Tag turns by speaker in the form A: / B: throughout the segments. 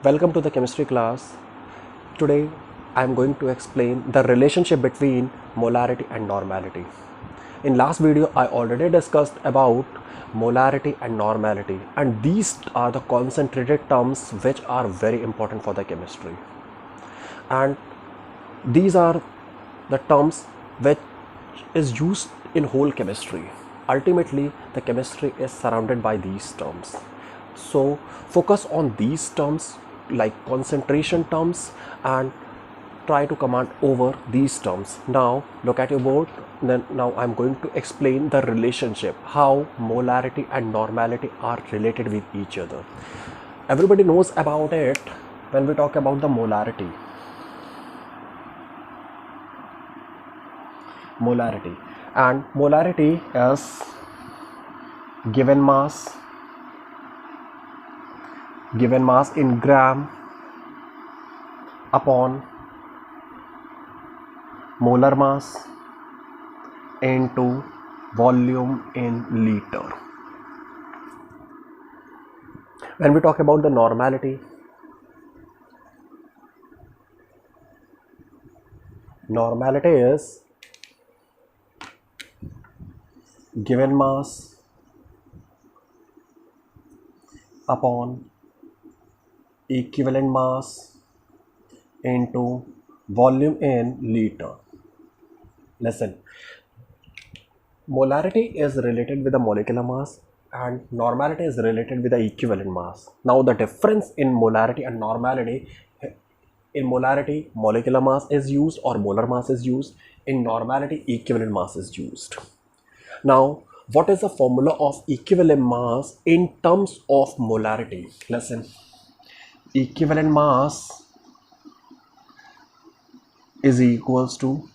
A: Welcome to the chemistry class. Today I am going to explain the relationship between molarity and normality. In last video I already discussed about molarity and normality, and these are the concentrated terms which are very important for the chemistry. And these are the terms which is used in whole chemistry. Ultimately the chemistry is surrounded by these terms. So focus on these terms like concentration terms and try to command over these terms. Now look at your board. Now I'm going to explain the relationship, how molarity and normality are related with each other. Everybody knows about it when we talk about the molarity. And molarity is given mass in gram upon molar mass into volume in liter. When we talk about the normality is given mass upon equivalent mass into volume in liter. Listen, molarity is related with the molecular mass and normality is related with the equivalent mass. Now the difference in molarity and normality, in molarity molecular mass is used or molar mass is used, in normality equivalent mass is used. Now what is the formula of equivalent mass in terms of molarity? Listen, equivalent mass is equals to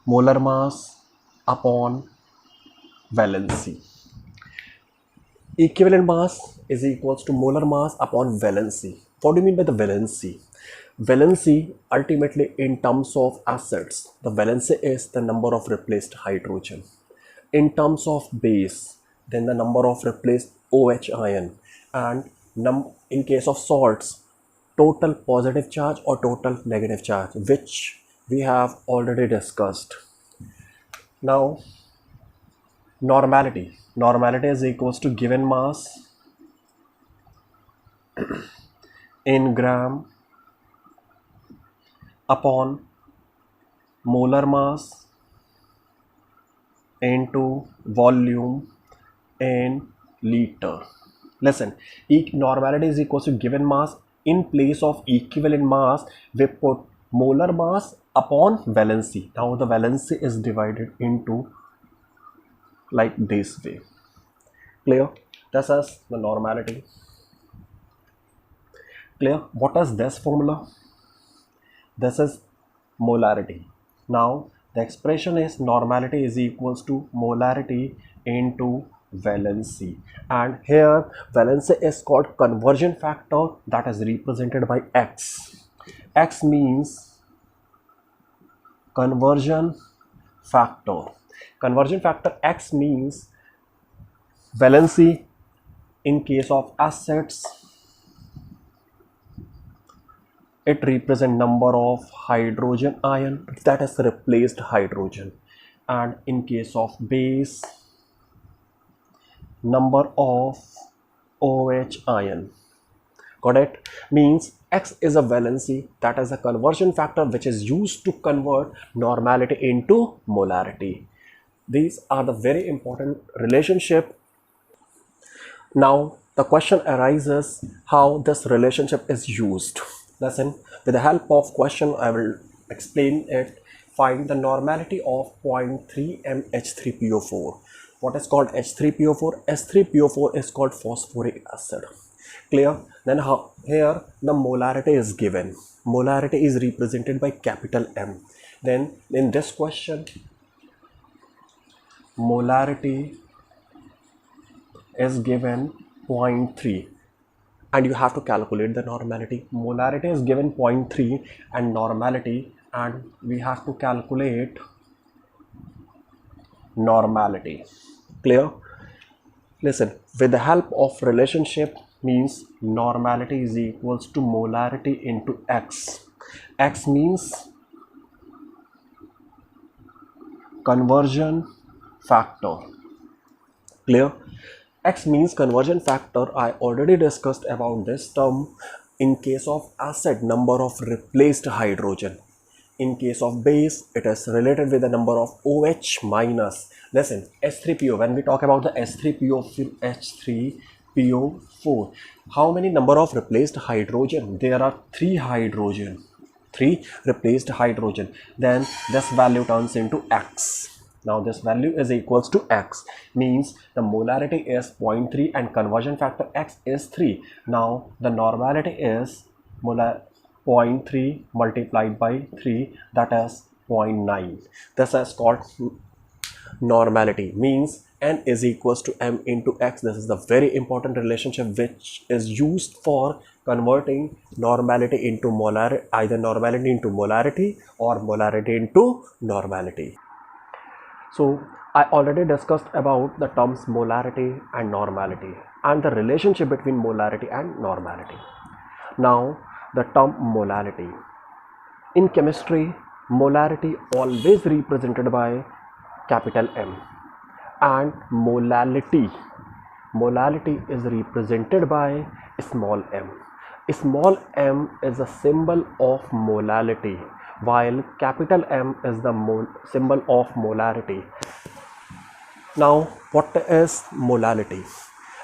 A: molar mass upon valency. Equivalent mass is equals to molar mass upon valency. What do you mean by the valency? Valency ultimately in terms of acids, the valency is the number of replaced hydrogen. In terms of base, then the number of replaced OH ion, and in case of salts, total positive charge or total negative charge, which we have already discussed. Now normality is equals to given mass in gram upon molar mass into volume in liter. Listen, normality is equals to given mass. In place of equivalent mass we put molar mass upon valency. Now the valency is divided into like this way. Clear? This is the normality. Clear? What is this formula? This is molarity. Now the expression is normality is equals to molarity into valency, and here valency is called conversion factor, that is represented by X. X means conversion factor. Conversion factor X means valency in case of acids, it represents number of hydrogen ion that has replaced hydrogen, and in case of base, number of OH ion. Got it? Means X is a valency, that is a conversion factor which is used to convert normality into molarity. These are the very important relationship. Now the question arises how this relationship is used. Listen, with the help of question I will explain it. Find the normality of 0.3 mH3PO4. What is called H3PO4? H3PO4 is called phosphoric acid. Clear? Then here the molarity is given. Molarity is represented by capital M. Then in this question, molarity is given 0.3 and you have to calculate the normality. Molarity is given 0.3 and normality, and we have to calculate normality. Clear? Listen, with the help of relationship means normality is equals to molarity into X. X means conversion factor. Clear? X means conversion factor. I already discussed about this term in case of acid, number of replaced hydrogen. In case of base, it is related with the number of OH minus. Listen, H3PO, when we talk about the H3PO4, how many number of replaced hydrogen? There are 3 hydrogen. 3 replaced hydrogen. Then this value turns into X. Now this value is equals to X, means the molarity is 0.3 and conversion factor X is 3. Now the normality is 0.3 multiplied by 3, that is 0.9. This is called normality, means N is equals to M into X. This is the very important relationship which is used for converting normality into molarity, either normality into molarity or molarity into normality. So I already discussed about the terms molarity and normality and the relationship between molarity and normality. Now the term molality. In chemistry, molarity always represented by capital M, and molality is represented by small m. Small m is a symbol of molality, while capital M is the symbol of molarity. Now what is molality?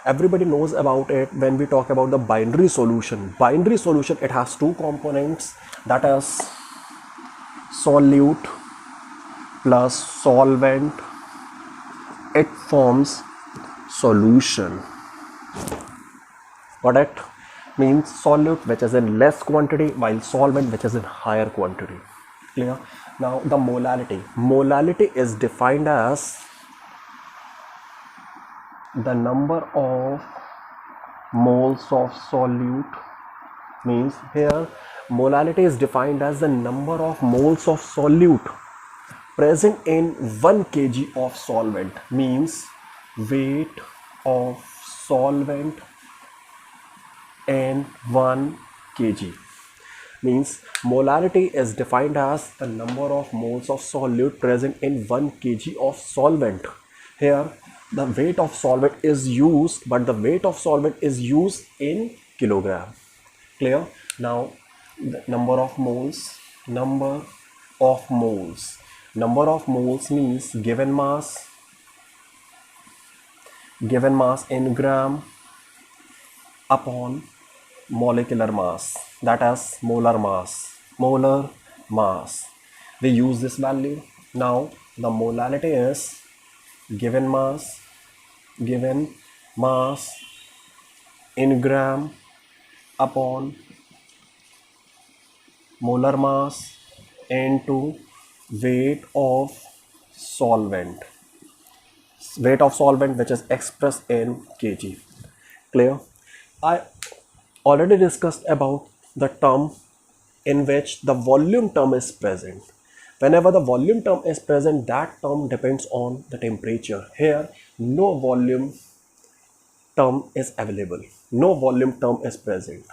A: Everybody knows about it. When we talk about the binary solution, it has 2 components, that is solute plus solvent. It forms solution. What it means? Solute which is in less quantity, while solvent which is in higher quantity. Clear? Now the molality is defined as the number of moles of solute, means here molality is defined as the number of moles of solute present in 1 kg of solvent, means weight of solvent in 1 kg. Means molarity is defined as the number of moles of solute present in 1 kg of solvent. Here the weight of solvent is used, but the weight of solvent is used in kilogram. Clear? Now the number of moles means given mass in gram upon molecular mass, that is molar mass. We use this value. Now the molality is given mass in gram upon molar mass into weight of solvent which is expressed in kg. Clear? I already discussed about the term in which the volume term is present. Whenever the volume term is present, that term depends on the temperature. Here no volume term is available, no volume term is present.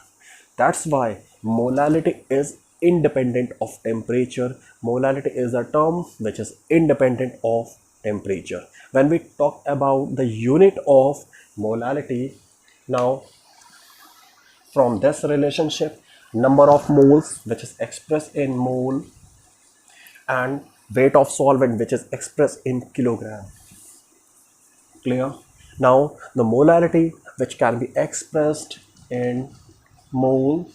A: That's why molality is independent of temperature. Molality is a term which is independent of temperature. When we talk about the unit of molality, now from this relationship, number of moles which is expressed in mole and weight of solvent which is expressed in kilogram. Clear? Now the molarity which can be expressed in mole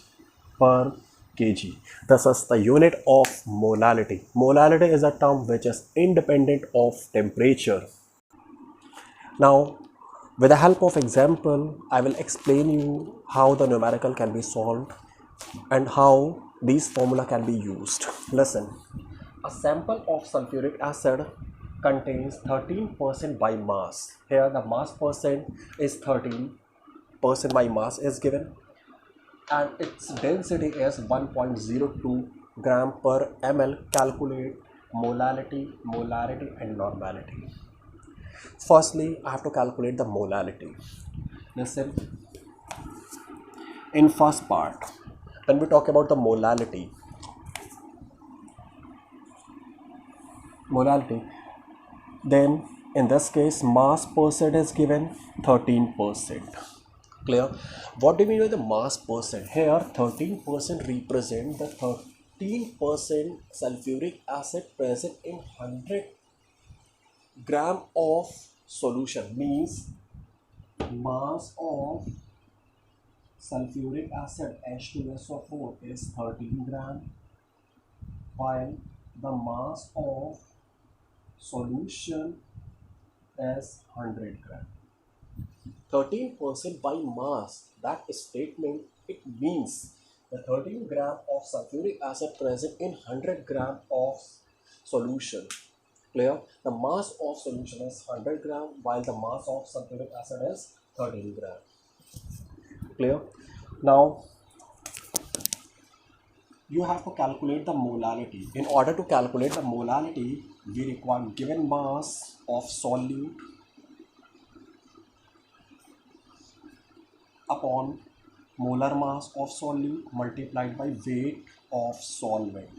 A: per kg. This is the unit of molality. Molality is a term which is independent of temperature. Now with the help of example, I will explain you how the numerical can be solved and how these formula can be used. Listen, a sample of sulfuric acid contains 13% by mass. Here the mass percent is 13% by mass is given, and its density is 1.02 gram per ml. Calculate molarity and normality. Firstly, I have to calculate the molality. Listen, In first part, when we talk about the molality, then in this case mass percent is given 13%. Clear? What do we mean by the mass percent? Here 13% represent the 13% sulfuric acid present in 100 gram of solution, means mass of sulfuric acid H2SO4 is 13 gram, while the mass of solution is 100 gram. 13% by mass, that statement, it means the 13 gram of sulfuric acid present in 100 gram of solution. Clear? The mass of solution is 100 gram while the mass of sulfuric acid is 13 gram. Clear? Now you have to calculate the molality. In order to calculate the molality, we require given mass of solute upon molar mass of solute multiplied by weight of solvent.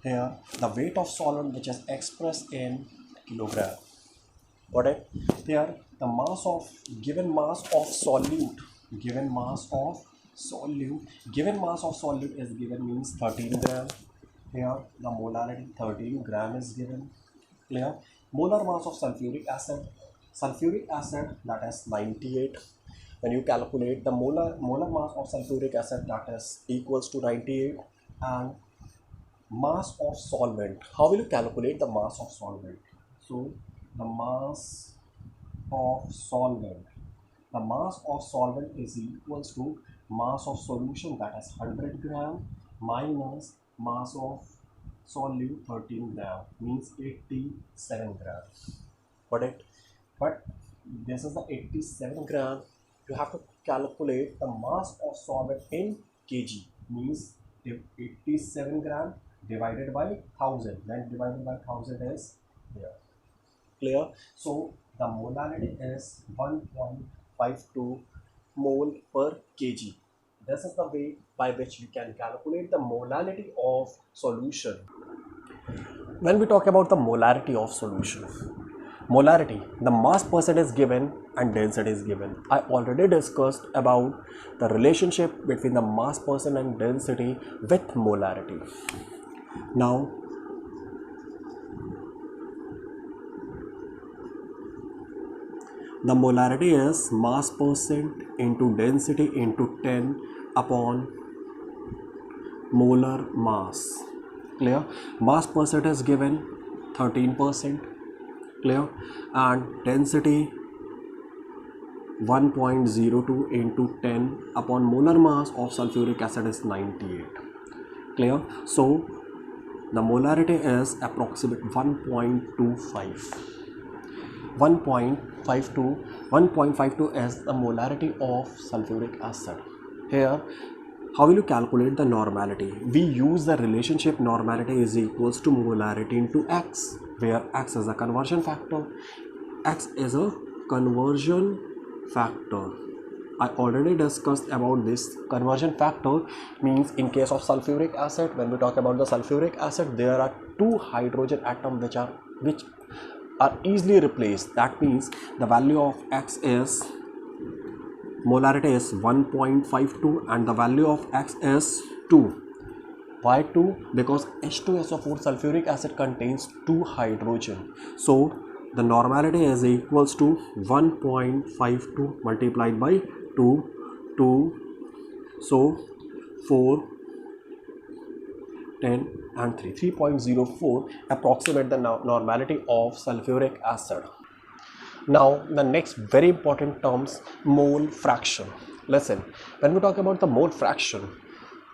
A: Here the weight of solvent, which is expressed in kilogram. Got it? Here the mass of given mass of solute is given, means 13 gram. Here the molarity 13 gram is given. Clear? Molar mass of sulfuric acid that is 98. When you calculate the molar mass of sulfuric acid, that is equals to 98. And mass of solvent, how will you calculate the mass of solvent? So the mass of solvent is equals to mass of solution, that is 100 gram, minus mass of solute 13 gram, means 87 gram. Got it? But this is the 87 gram. You have to calculate the mass of solvent in kg, means 87 gram divided by 1000, then divided by 1000 is here. Clear? So the molality is 1.52 mole per kg. This is the way by which we can calculate the molality of solution. When we talk about the molarity of solution, the mass percent is given and density is given. I already discussed about the relationship between the mass percent and density with molarity. Now the molarity is mass percent into density into 10 upon molar mass. Clear? Mass percent is given 13%. Clear? And density 1.02 into 10 upon molar mass of sulfuric acid is 98. Clear? So the molarity is approximate 1.25. 1.52 is the molarity of sulfuric acid. Here, how will you calculate the normality? We use the relationship normality is equals to molarity into X, where X is a conversion factor. I already discussed about this conversion factor. Means in case of sulfuric acid, when we talk about the sulfuric acid, there are two hydrogen atoms which are easily replaced. That means the value of X is molarity is 1.52 and the value of X is 2. Why 2? Because H2SO4 sulfuric acid contains 2 hydrogen. So the normality is equals to 1.52 multiplied by 2. So 4, 10 and 3.04 approximate the normality of sulfuric acid. Now the next very important terms, mole fraction. Listen, when we talk about the mole fraction,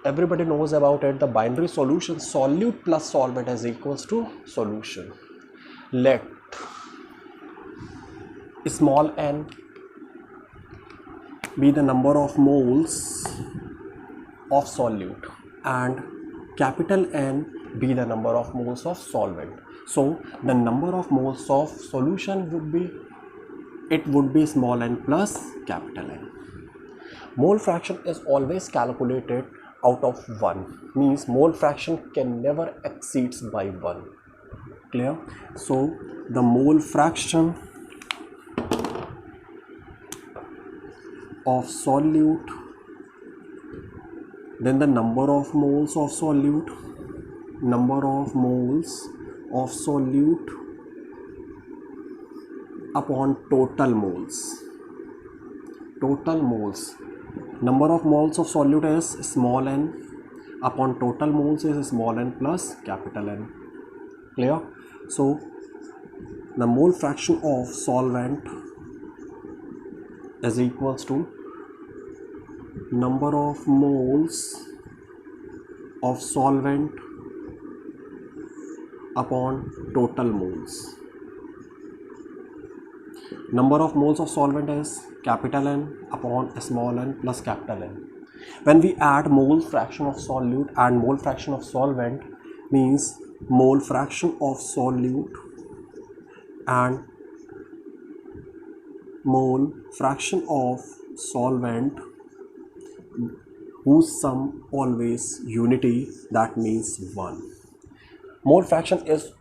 A: everybody knows about it. The binary solution solute plus solvent is equals to solution. Let small n be the number of moles of solute and capital N be the number of moles of solvent. So the number of moles of solution would be small n plus capital N. Mole fraction is always calculated out of 1, means mole fraction can never exceeds by 1. Clear? So the mole fraction of solute, then the number of moles of solute, upon total moles. Number of moles of solute is small n upon total moles is small n plus capital N. Clear? So the mole fraction of solvent is equals to number of moles of solvent upon total moles. Number of moles of solvent is capital N upon small n plus capital N. When we add mole fraction of solute and mole fraction of solvent, means mole fraction of solute and mole fraction of solvent whose sum always unity, that means 1. Mole fraction is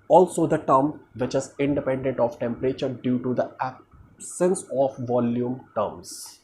A: also the term which is independent of temperature due to the absence of volume terms.